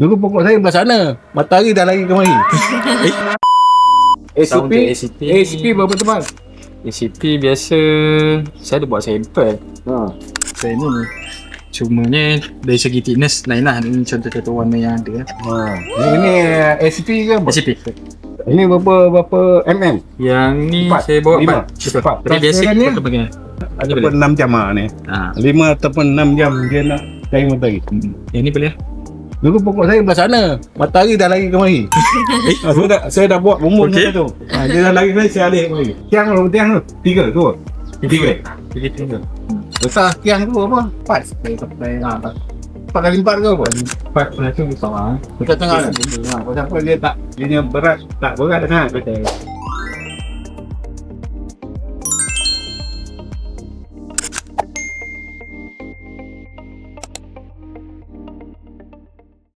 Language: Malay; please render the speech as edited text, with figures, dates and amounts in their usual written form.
Dulu pokok saya belah sana. Matahari dah lari kemari. Sound untuk ACT. ACT berapa tebal? ACT biasa saya ada buat sampel. Saya ni cuma ni dari segi thickness lain lah. Ini contoh-contoh warna yang ada. Ini ACT ke apa? ACT. Ini berapa mm? Yang ni Empat. saya bawa Lima. 4. Empat. Tapi basic Transparan ni? kita pakai. Ataupun 6 jam ni. 5 ataupun 6 jam dia nak cari matahari. Yang ni boleh lah. Dulu pokok saya belah sana. Matahari dah lari kemari. Saya dah buat bumbung Okey. tu. Dia dah lari kemari, saya alih kemari. Tiang tu, tiang tu. 3 tu. 3. Besar tiang tu apa? 4. Sampai 4 kali 4 ke apa? 4 pun tu besar lah. Dekat tengah lah. Pasal apa dia tak, dia berat, tak berat sangat.